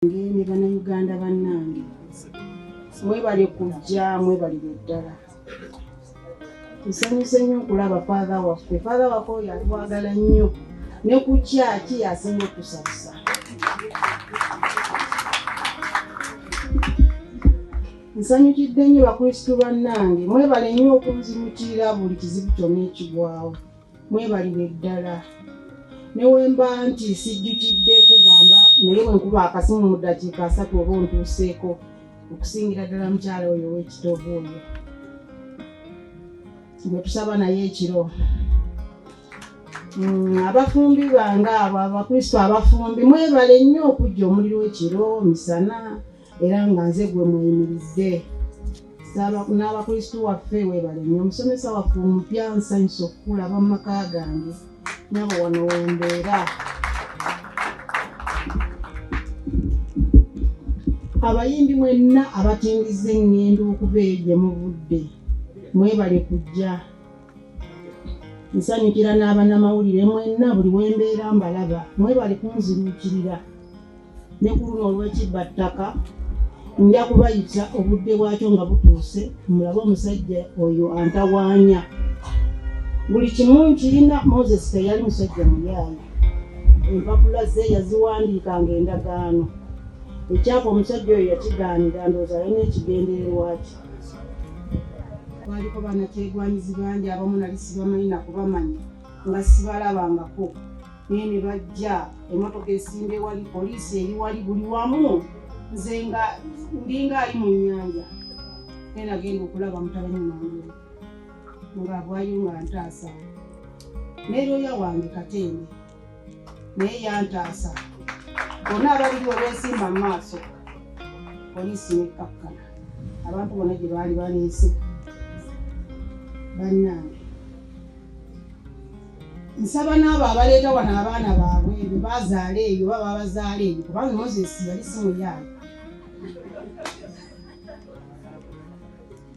Ngende bannayuganda bannange mwebale kujja mwebalire ddala. Nsanyuse nnyo okulaba faatha waffe. Faatha waffe oyo atwagala nnyo ne ku kyaki asinga okusabisa. Nsanyukidde nnyo bakristu bannange mwebale nnyo okunzimukirira buli kizibu kyonna ekigwawo. Mwebalire ddala. Newemba nti sijjukidde kugamba naye bwe nkuba akasimu mu ddakiika 3 oba ontuuseeko okusingira ddala mukyala oyo ow'ekitoovu oyo bwe tusaba naye ekiro. Abafumbi bange abo abakristo abafumbi mwebale nnyo okujja omuliro ekiro misana era nga nze gwe mweyimiridde. N'abakristo waffe weebale nnyo. Omusomesa waffe omupya nsanyusa okukulaba mu maka gange nabo wano wembeera. Abayimbi mwenna abatindiza engendo okuva eyo gye muvudde mwebale kujja. Nsanyukira n'abannamawulire mwenna buli wembeera mbalaba mwebale kunziruukirira. Ne ku luno olw'ekibbattaka nja kubayita obudde bwakyo nga butuuse mulabe omusajja oyo antawaanya. Buli kimu nkirina. Moses teyali musajja muyaayi. Empapula ze yaziwandiikanga endagaano. Ekyapa omusajja oyo yakigaanira ndowooza alina ekigendererwa kye. Twaliko bannakyegwanyizi bangi abamu nali sibamanyi na kubamanya nga sibalabangako naye ne bajja emmotoka esimba ewali poliisi eri wali buli wamu nze nga ndinga ali mu nnyanja. Naye nagenda okulaba mutabani wange ng'avaayo nga ntaasa. Ne looya wange Katende naye yantaasa. Bonna abaliri olwesimba mu maaso poliisi nekkakkana. Abantu bonna gye baali baleese. Bannange nsaba n'abo abaleeta wano abaana baabwe be bazaala eyo oba babazaala eyo kubanga Moses yali si muyaayi.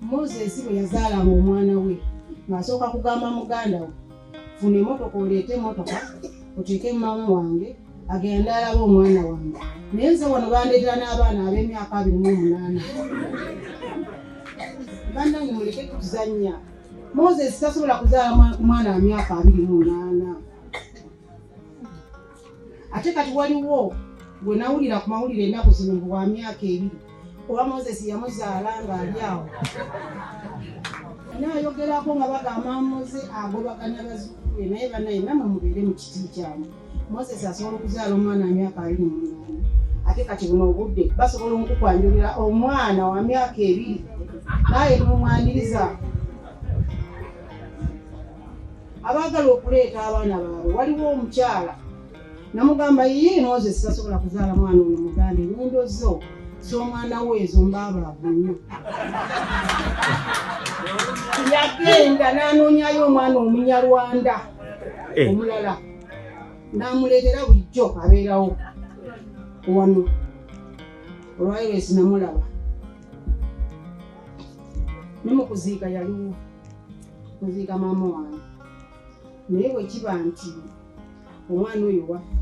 Moses bwe yazaalanga omwana we ng'asooka kugamba muganda we funa emmotoka oleete emmotoka oteeke maama wange agenda alaba omwana wange. Naye nze wano bandeetera n'abaana ab'emyaka 28. Bannange muleke kutuzannya. Moses tasobola kuzaala mwana wa myaka 28. Ate kati waliwo gwe nawulira ku mawulire ennaku zino mbu wa myaka 2 oba Moses yamuzaala ng'ali awo. Naayogerako nga bagamba Mose agobaganya bazzukulu be naye bannaye nammwe mubeere mu kiti kyamwe. Moses asobola okuzaala omwana wa myaka 28 ate kati buno obudde basobola omukukwanjulira omwana wa myaka 2 naye n'omwaniriza. Abaagala okuleeta abaana baabwe waliwo omukyala namugamba ye Moses tasobola kuzaala mwana ono muganda ennyindo zo z'omwana we ezo mbaabaavu nnyo. Yagenda n'anoonyayo omwana omunyarwanda omulala n'amuleetera bulijjo abeerawo wano olwayires namulaba. Ne mu kuziika yaliwo kuziika maama wange. Naye bwe kiba nti omwana oyo waffe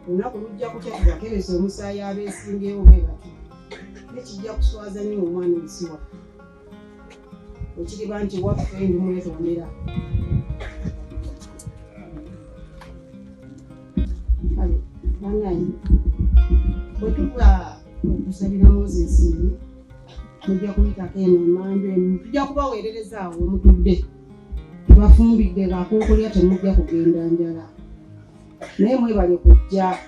olunaku lujja kutya tugakereza omusaayi abeesimbeewo bwe bati nekijja kuswaza nnyo omwana ensi waffe. Ekiriba nti waffe ndimwetondera. Kale bannange bwe tuva okusabira Moses mujja kuyitako eno emmanju emu tujja kubaweerereza awo omutudde. Bafumbidde ng'akookolya temujja kugenda njala naye mwebale kujja.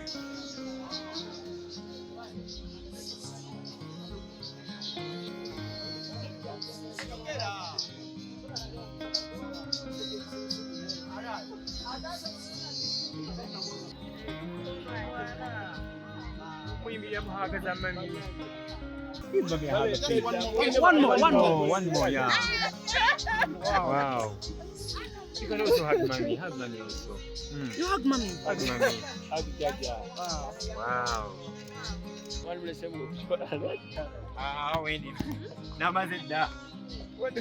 One more, yeah. Wow. You can also hug mommy. Hug mommy also. You hug mommy. Hug mommy. Hug Jaja. Wow. One will say, Ah, when it. Namazeda. What?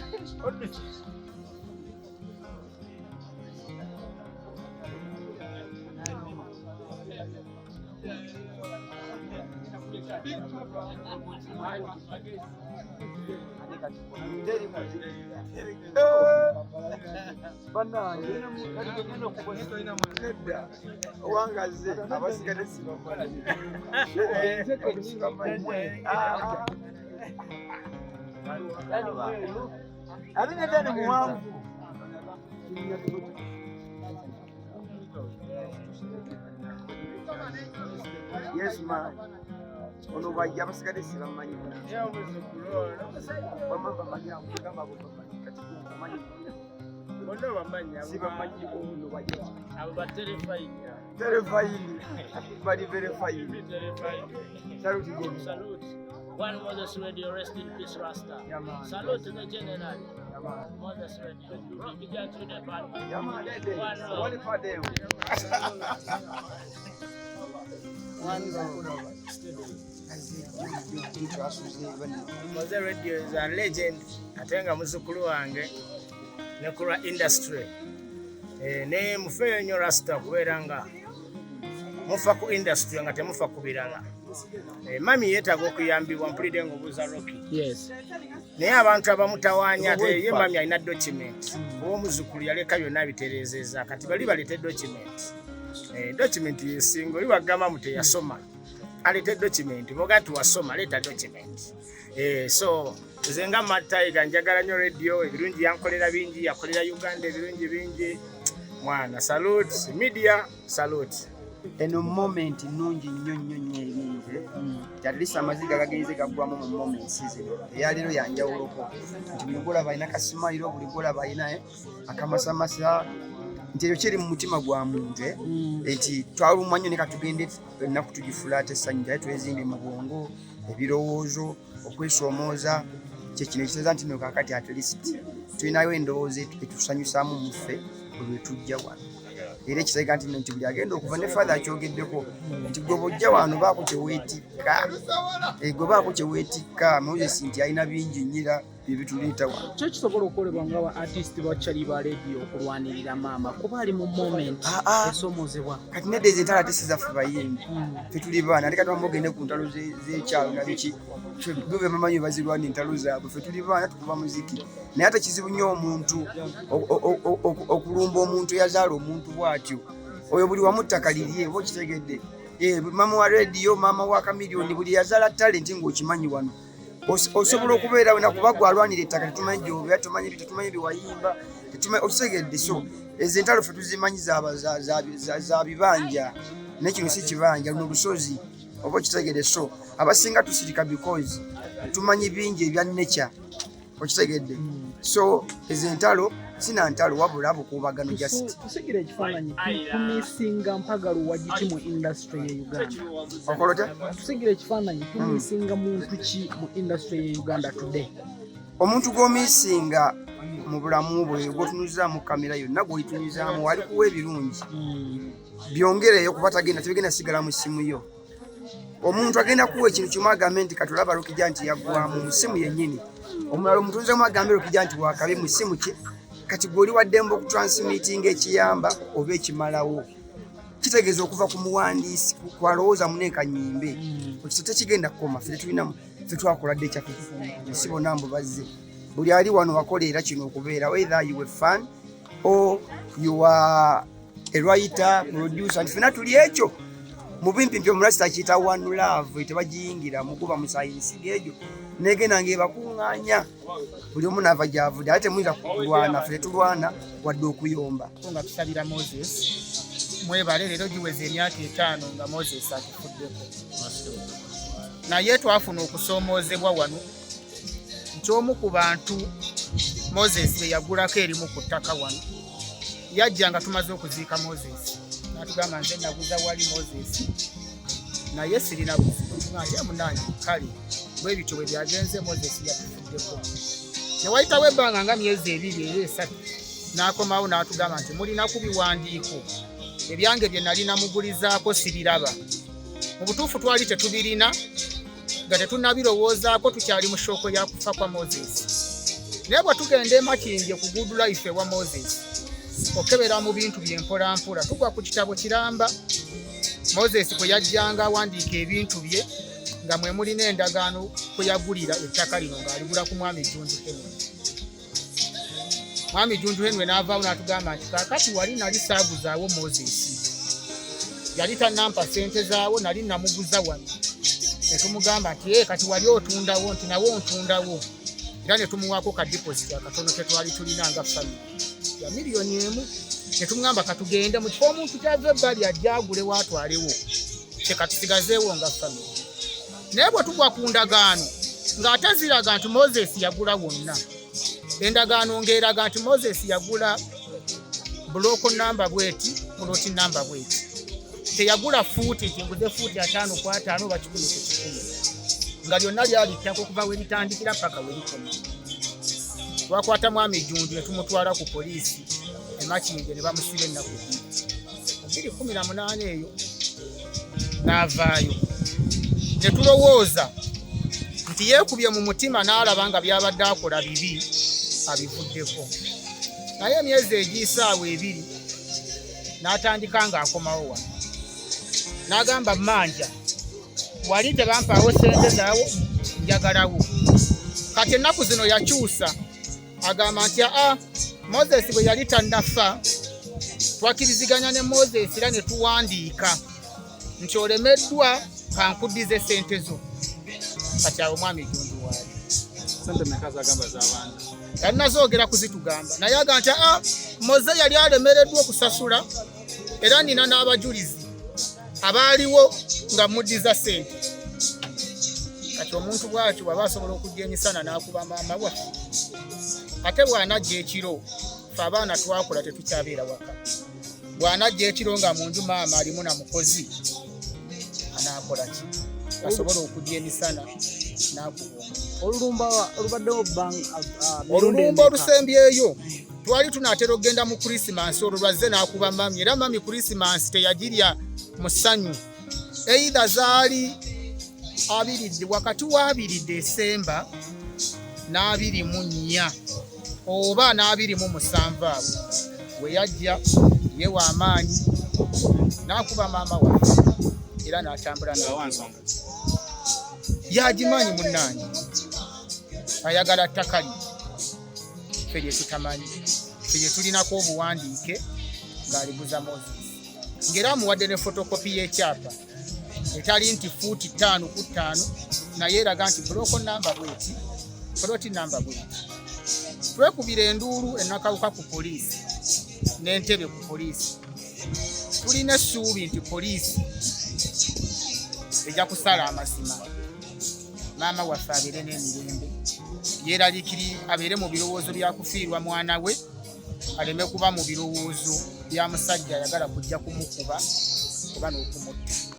Yes, ma. Ono bajja abasigade sibamanyi. One Moses Radio, rest in peace, Rasta. Salute to the general. Moses Radio. Rock the judge to the band. Moses Radio is a legend. Atenga muzukulu wange nekula industry. Ne mufeyo nyo Rasta kubeera nga mufa ku industry nga temufa ku birala. Mami yeetaaga okuyambibwa mpulidde ng'obuuza Rocky. Yes. Naye abantu abamutawaanya ate ye mami alina document. Omuzukulu yaleka byonna bitereezezza kati bali balete document. Document yesinga oli bagamba mu teyasoma. Alete document boga tuwasoma leta document. So nze nga Matayiga njagala nnyo radio ebirungi yankolera bingi yakolera Uganda ebirungi bingi. Mwana salute media salute. Eno moment nungi nnyo ebinze Mumaziga gagenze gagwamu mu moments zino eyaliro yanjawuloko nti buli gola balina kasimayiro buli gola balina akamasamasa nti ekyo kiri mu mutima gwa muntu nti twalumwa nnyo ne katugende ennaku tugifulaate essanyu naye twezimbe mu bwongo ebirowoozo okwesoomooza kyekino ekitegeeza nti no kakati at least tulinayo endowooza etusanyusaamu muffe bwe tujja wano. Era ekitegeeza nti buli agenda okuva ne father akyogeddeko nti gwe bojja wano baako kyeweetikka gwe baako kyeweetikka Moses nti alina bingi nnyira byetuleeta wano. Kyo kisobola okukolebwa nga ba artist bakyali ba radio okulwanirira maama kuba ali mu moment esoomozebwa kati nedda ezo entalo ate sizaffe bayimbi ffe tuli baana ate kati bamugende ku ntalo z'ekyalo nabiki bo be bamanyi bazirwana entalo zaabwe ffe tuli baana tukuba muziki naye ate kizibu nnyo omuntu okulumba omuntu eyazaala omuntu bw'atyo oyo buli wamu ttaka lirye oba okitegedde maama wa radio maama wa kamiliyoni buli yazaala talenti ng'okimanyi wano osobola okubeerawo nakuba gwe alwanira ettaka tetumanyi gy'obeera tetumanyi biwayimba okitegedde so ezo entalo ffe tuzimanyi za bibanja naye kino si kibanja luno lusozi oba okitegedde so abasinga tusirika because tumanyi bingi ebya nature okitegedde so ezo entalo sina ntalo wabula bukuubagano just tusigira ekifaananyi tumisinga mpagalo wagiki mu industry ye Uganda okolota tusigira ekifaananyi tumisinga muntu ki mu industry ye Uganda today omuntu gw'omisinga mu bulamu bwe gw'otunuza mu kamera yonna gw'oyitunyuzaamu wali kuwa ebirungi byongereyo kuba tebigenda sigala mu ssimu yo omuntu agenda kuwa ekintu kimu agambe nti katulaba Lukija nti yaggwamu mu ssimu yennyini omulala omutunzemu agambe Lukija nti wakabe mu ssimu ki kati gw'oli waddemba okutransmitinga ekiyamba oba ekimalawo kitegeeza okuva ku muwandiisi kwalowooza muneekanyimbe ekito tekigenda kukoma ffe twakoladde ekyaffe si bonna mbu bazze buli ali wano wakola era kino okubeera whether you were fan or you are a writer producer nti ffena tuli ekyo mu bimpimpi omulasita akiyita one love tebagiyingira mukuba mu sayinsi ng'egyo negenda ng'ebakuŋŋaanya buli omu naava gy'avudde ate temuyinza kulwana ffe tetulwana wadde okuyomba nga tusabira Moses mwebale leero giweze emyaka 5 nga Moses akifuddeko naye twafuna okusoomoozebwa wano nti omu ku bantu Moses be yagulako erimu ku ttaka wano yajja nga tumaze okuziika Moses n'atugamba nze naguza wali Moses naye sirina buzibu nga munange kale bwe bityo bwe byagenze Moses yatufuddeko ne wayitawo ebbanga nga myezi 2 era 3 n'akomawo n'atugamba nti mulina kubiwandiiko ebyange bye nali namugulizaako sibiraba mu butuufu twali tetubirina nga tetunabirowoozaako tukyali mu shooko ya kufa kwa Moses naye bwe tugenda emakindye ku good life ewa Moses okebera mu bintu by'empolampola tugwa ku kitabo kiramba Moses kwe yajjanga awandiika ebintu bye nga mwe mulina endagaano kwe yagulira ettaka lino ng'aligula ku mwami Jjunju Henry. Mwami Jjunju Henry n'avaawo n'atugamba nti kaakati wali nali saaguzaawo Moses, yali tannampa ssente zaawo, nali namuguza wano. Ne tumugamba nti kati wali otundawo, nti nawo ontundawo. Era ne tumuwaako ka deposit akatono ke twali tulina nga family ya $1,000,000. Ne tumugamba katugende mu kifo omuntu kyava ebbali ajja agulewo atwalewo, kyekatusigazeewo nga family. Naye bwe tugwa ku ndagaano ng'ate ziraga nti Moses yagula wonna, endagaano ng'eraga nti Moses yagula buloko namba bweti, buloti namba bweti, teyagula fuuti nti nguze fuuti 5 ku 5 oba 10 ku 10, nga lyonna lyali ttaka okuva we litandikira paka we likoma. Twakwata mwami Jjunju ne tumutwala ku poliisi e Makindye ne bamusiba ennaku 2018 eyo n'avaayo. Ne tulowooza nti yeekubye mu mutima n'alaba nga byabadde akola bibi abivuddeko. Naye emyezi egiyisaawo 2 n'atandika ng'akomawo wano. N'agamba Manja, wali tebampaawo ssente zaawo njagalawo. Kati ennaku zino yakyusa, agamba nti Moses bwe yali tannafa twakiriziganya ne Moses era ne tuwandiika nti olemeddwa kankuddize ssente zo. Kati awo mwami Jjunju waali. Ssente mmeka zagamba z'abantu? Yalinazoogera kuzitugamba, naye aga nti Mose yali alemereddwa okusasula era nina n'abajulizi abaaliwo nga muddiza ssente. Kati omuntu bw'atyo bw'aba asobola okujja emisana n'akuba maama waffe, ate bw'anajja ekiro ffe abaana twakola tetukyabeera waka. Bw'anajja ekiro nga mu nju maama alimu na mukozi, anaakola ki? Asobola okujja emisana n'akuba. Olulumba olubaddewo olulumba olusembyeyo twali tunaatera okgenda mu Krisimansi, olwo lwazze n'akuba mami, era mami Krisimansi teyagirya mu ssanyu. Either zaali wakati wa 2 Desemba n'24 oba n'27 awo we yajja ye w'amaanyi n'akuba maama waffe era n'atambula wansonga. yagimanyi munnange, ayagala ttaka lye ffe lye tutamanyi, ffe lye tulinako obuwandiike ng'aliguza Moses, ng'era amuwadde ne fotokopi y'ekyapa etali nti fuuti 5 ku 5, naye eraga nti buloko namba bweti, poloti namba bweti. Twekubira enduulu ennakawuka ku poliisi n'entebe ku poliisi. Tulina essuubi nti poliisi ejja kusala amazima, maama waffe abeere n'emirembe, yeeraliikiri abeere mu birowoozo bya kufiirwa mwana we, aleme kuba mu birowoozo bya musajja ayagala kujja kumukuba oba n'okumutta.